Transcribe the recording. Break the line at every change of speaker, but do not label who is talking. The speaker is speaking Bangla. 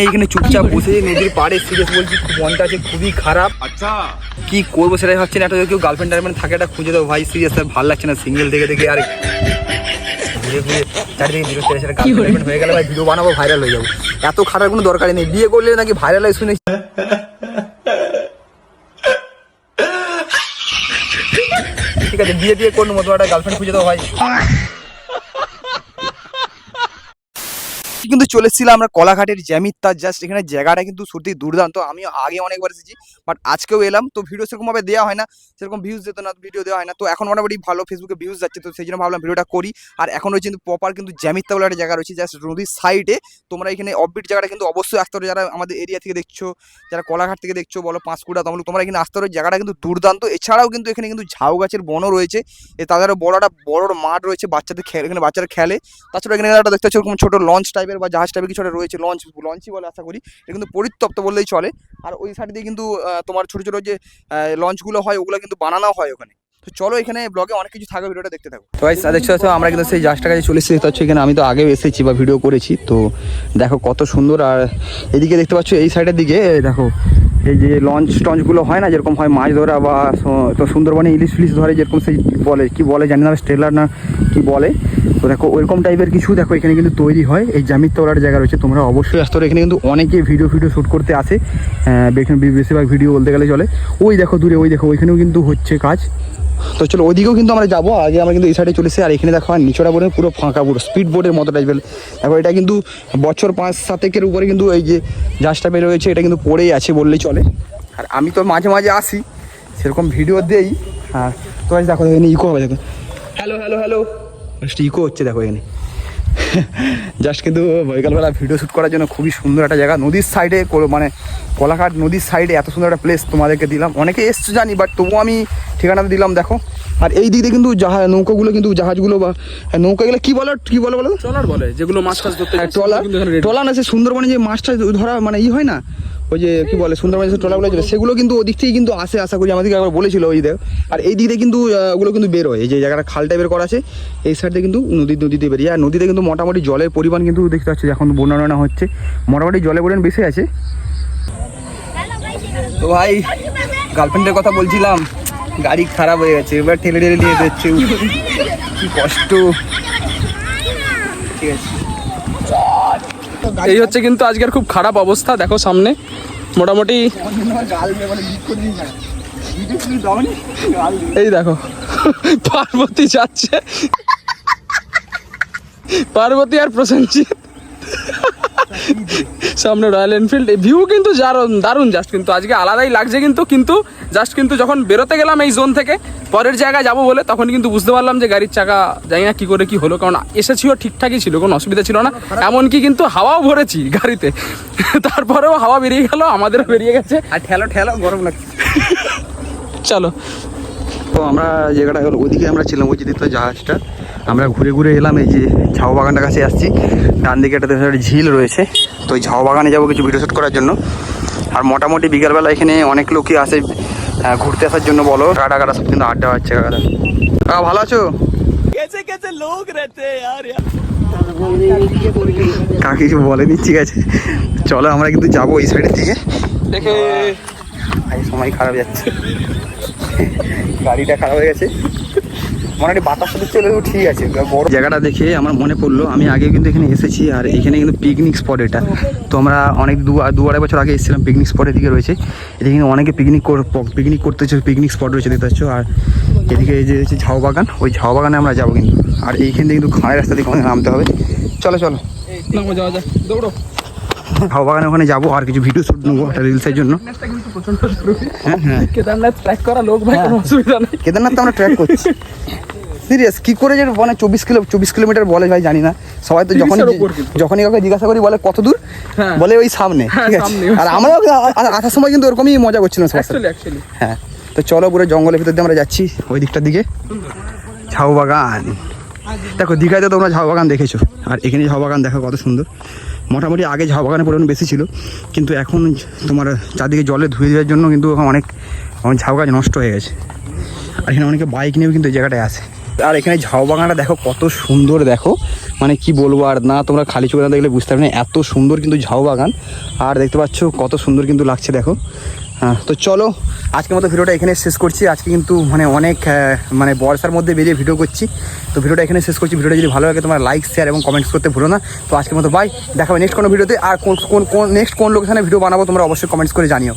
এইখানে চুপচাপ বসে নদীর পাড়ে সিরিয়াস বলছি, মনটা আছে খুবই খারাপ। আচ্ছা কি করবো সেটাই ভাবছি না। একটা কেউ গার্লফ্রেন্ড টার্লফ্রেন্ড থাকে একটা খুঁজে দেবো ভাই, সিরিয়াস ভালো লাগছে না সিঙ্গেল দেখে দেখে। আর ঘুরে ঘুরে চারিদিকে ভিডিও ছেড়ে সেটা গার্লফ্রেন্ড হয়ে গেলে ভাই ভিডিও বানাবো, ভাইরাল হয়ে যাবো। এত খারাপ কোনো দরকারই নেই, বিয়ে করলে নাকি ভাইরাল হয় শুনেছি। ঠিক আছে বিয়ে করবো, তোমার একটা গার্লফ্রেন্ড খুঁজে দেবো ভাই। কিন্তু চলে এসেছিলাম আমরা কলাঘাটের জ্যামিত্তার। জাস্ট এখানে জায়গাটা কিন্তু সত্যি দুর্দান্ত। আমি আগে অনেকবার এসেছি, বাট আজকেও এলাম। তো ভিডিও সেরকমভাবে দেওয়া হয় না, সেরকম ভিউজ যেত না, ভিডিও দেওয়া হয় না। তো এখন মোটামুটি ভালো ফেসবুকে ভিউজ যাচ্ছে, তো সেই জন্য ভাবলাম ভিডিওটা করি। আর এখন রয়েছে কিন্তু প্রপার কিন্তু জ্যামিত্তা বলে একটা জায়গা রয়েছে, জাস্ট নদীর সাইডে। তোমরা এখানে অফবিট জায়গাটা কিন্তু অবশ্যই আসতে হবে, যারা আমাদের এরিয়া থেকে দেখছো, যারা কলাঘাট থেকে দেখছো বলো পাঁশকুড়া, তাহলে তোমরা এখানে আসতে হবে। জায়গাটা কিন্তু দুর্দান্ত। এছাড়াও কিন্তু এখানে কিন্তু ঝাউ গাছের বনও রয়েছে, তাদেরও বড় একটা বড় মাঠ রয়েছে, বাচ্চাদের এখানে বাচ্চারা খেলে। তাছাড়া এখানে একটা দেখতে পাচ্ছ এরকম ছোটো লঞ্চ টাইপের বা জাহাজ টাইপের কিছু রয়েছে, লঞ্চই বলে আশা করি। এটা কিন্তু পরিত্যক্ত বললেই চলে। আর ওই সাইড দিয়ে কিন্তু তোমার ছোটো ছোটো যে লঞ্চগুলো হয় ওগুলো কিন্তু বানানো হয় ওখানে। তো চলো এখানে ব্লগে অনেক কিছু থাকবে, ভিডিওটা দেখতে থাকো। তো গাইস দেখছো আমরা কিন্তু সেই জাহাজটা কাছে চলে এসেছি। হচ্ছে এখানে আমি তো আগেও এসেছি বা ভিডিও করেছি, তো দেখো কত সুন্দর। আর এদিকে দেখতে পাচ্ছ এই সাইডের দিকে দেখো এই যে টঞ্চগুলো হয় না, যেরকম হয় মাছ ধরা বা তো সুন্দরবনে ইলিশ ফিলিশ ধরে যেরকম সেই বলে কি বলে জানি না, স্ট্রেলার না কি বলে। তো দেখো ওইরকম টাইপের কিছু দেখো এখানে কিন্তু তৈরি হয়। এই জ্যামিত্তা বলার জায়গা রয়েছে, তোমরা অবশ্যই আসতে পারো। এখানে কিন্তু অনেকে ভিডিও শ্যুট করতে আসে, এখানে বেশিরভাগ ভিডিও বলতে গেলে চলে। ওই দেখো দূরে, ওই দেখো ওইখানেও কিন্তু হচ্ছে কাজ। তো চলো ওইদিকেও কিন্তু আমরা যাবো। আগে আমরা কিন্তু এই সাইডে চলে এসেছি। আর এখানে দেখো নিচড়া বোর্ডে পুরো ফাঁকা, পুরো স্পিড বোর্ডের মতো টাইপের। দেখো এটা কিন্তু বছর 5-7 উপরে কিন্তু এই যে জাহাজটা বের হয়েছে, এটা কিন্তু পড়েই আছে বললেই চলে। আর আমি তো মাঝে মাঝে আসি, সেরকম ভিডিও দেই। আর তো দেখো এখানে ইকো হবে, দেখো হ্যালো হ্যালো হ্যালো ইকো হচ্ছে দেখো এখানে। জাস্ট কিন্তু বিকালবেলা ভিডিও শ্যুট করার জন্য খুবই সুন্দর একটা জায়গা, নদীর সাইডে, মানে কলাঘাট নদীর সাইডে এত সুন্দর একটা প্লেস তোমাদেরকে দিলাম। অনেকে এসছে জানি, বাট তবুও আমি ঠিকানাটা দিলাম। দেখো আর এই দিক দিয়ে কিন্তু নৌকাগুলো কিন্তু জাহাজগুলো বা নৌকাগুলো কি বলে বলো,
ট্রলার বলে, যেগুলো মাছ টাছ ধরতে
ট্রলার না, সে সুন্দরবনে যে মাছটা ধরা মানে হয় না, ওই যে কি বলে সুন্দরবনে যে ট্রলারগুলো ছিল, সেগুলো কিন্তু ওদিক থেকেই কিন্তু আসে, আশা করি আমাদেরকে একবার বলেছিল ওই দেখ। আর এই দিকে কিন্তু ওগুলো কিন্তু বের হয়, এই যে জায়গাটা খাল টাইপের করা আছে, এই সাইডে কিন্তু নদীতে বেরিয়ে। আর নদীতে কিন্তু মোটামুটি জলের পরিমাণ কিন্তু দেখতে পাচ্ছি এখন বন্যা হচ্ছে, মোটামুটি জলের পরিমাণ বেশি আছে। তো ভাই গার্লফ্রেন্ডের কথা বলছিলাম, গাড়ি খারাপ হয়ে গেছে, এবার ঠেলে নিয়ে যাচ্ছে, কি কষ্ট। ঠিক আছে
এই হচ্ছে কিন্তু আজকের খুব খারাপ অবস্থা। দেখো সামনে মোটামুটি এই দেখো পার্বতী যাচ্ছে, পার্বতী আর প্রসেনজিৎ সামনে রয়্যাল এনফিল্ড। এই ভিউ কিন্তু দারুণ জাস্ট, কিন্তু আজকে আলাদাই লাগছে। কিন্তু জাস্ট কিন্তু যখন বেরোতে গেলাম এই জোন থেকে পরের জায়গায় যাবো বলে, তখন কিন্তু বুঝতে পারলাম যে গাড়ির চাকা জানি না কি করে কি হলো, কারণ এসেছিও ঠিকঠাকই ছিল, কোনো অসুবিধা ছিল না। এমনকি কিন্তু হাওয়াও ভরেছি গাড়িতে, তারপরেও হাওয়া বেরিয়ে গেল, আমাদেরও বেরিয়ে গেছে।
আর ঠেলো গরম লাগছে।
চলো
তো আমরা জায়গাটা গেল ওইদিকে আমরা ছিলাম, ওই যে জাহাজটা আমরা ঘুরে ঘুরে এলাম। এই যে ঝাউ বাগানটার কাছে আসছি, ডান দিকে একটা ঝিল রয়েছে, তো ওই ঝাউ বাগানে যাবো কিছু ভিডিও শ্যুট করার জন্য। আর মোটামুটি বিকালবেলা এখানে অনেক লোকই আসে ঘুরতে আসার জন্য বলো, কাটা সব কিন্তু আড্ডা হচ্ছে। কাকা ভালো আছো? কাকা কিছু বলেনি, ঠিক আছে চলো আমরা কিন্তু যাবো এই সাইডের দিকে।
দেখে
সময় খারাপ যাচ্ছে, গাড়িটা খারাপ হয়ে গেছে, মোটামুটি বাতাস চলে ঠিক আছে। বড় জায়গাটা দেখে আমার মনে পড়লো আমি আগে কিন্তু এখানে এসেছি, আর এখানে কিন্তু পিকনিক স্পট এটা। তো আমরা অনেক দু আড়াই বছর আগে এসেছিলাম, পিকনিক স্পটের দিকে রয়েছে। এখানে অনেকে পিকনিক করতে পিকনিক স্পট রয়েছে দেখতে পাচ্ছ। আর এদিকে এই যে ঝাউ বাগান, ওই ঝাউ বাগানে আমরা যাবো কিন্তু। আর এইখান থেকে কিন্তু খাঁড়াই রাস্তা থেকে আমাদের নামতে হবে। চলো
যাওয়া যায়, দৌড়ো।
ঝাউ বাগানে ওখানে যাবো, আর কিছু ভিডিও শ্যুট নেবো একটা রিলসের জন্য। হ্যাঁ
কেদারনাথ ট্র্যাক করা লোক ভাই, কোনো অসুবিধা নেই।
কেদারনাথ তো আমরা ট্র্যাক করছি সিরিয়াস। কি করে যে মানে 24 কিলোমিটার বলে ভাই জানি না। সবাই তো যখনই কাউকে জিজ্ঞাসা করি বলে কত দূর, বলে ওই সামনে, ঠিক আছে। আর আমরা আসার সময় কিন্তু ওরকমই মজা করছিলাম সবার সাথে। হ্যাঁ তো চলো পুরো জঙ্গলের ভিতর দিয়ে আমরা যাচ্ছি ওই দিকটার দিকে। ঝাউ বাগান দেখো, দীঘাতে তোমরা ঝাউ বাগান দেখেছো, আর এখানে ঝাউ বাগান দেখো কত সুন্দর। মোটামুটি আগে ঝাউ বাগানের পরিমাণ বেশি ছিল, কিন্তু এখন তোমার চারদিকে জলে ধুয়ে দেওয়ার জন্য কিন্তু অনেক ঝাউ গাছ নষ্ট হয়ে গেছে। আর এখানে অনেকে বাইক নিয়েও কিন্তু এই জায়গাটায় আসে। আর এখানে ঝাউ বাগানটা দেখো কত সুন্দর, দেখো মানে কি বলবো আর, না তোমরা খালি চোখে না দেখলে বুঝতে পারবে না, এত সুন্দর কিন্তু ঝাউ বাগান। আর দেখতে পাচ্ছ কত সুন্দর কিন্তু লাগছে দেখো। হ্যাঁ, তো চলো আজকের মতো ভিডিওটা এখানে শেষ করছি। আজকে কিন্তু মানে অনেক মানে বর্ষার মধ্যে বেরিয়ে ভিডিও করছি, তো ভিডিওটা এখানে শেষ করছি। ভিডিওটা যদি ভালো লাগে তোমরা লাইক, শেয়ার এবং কমেন্টস করতে ভুলো না। তো আজকের মতো বাই, দেখাবে নেক্সট কোনো ভিডিওতে। আর কোন নেক্সট কোন লোকেশনে ভিডিও বানাবো তোমরা অবশ্যই কমেন্টস করে জানিও।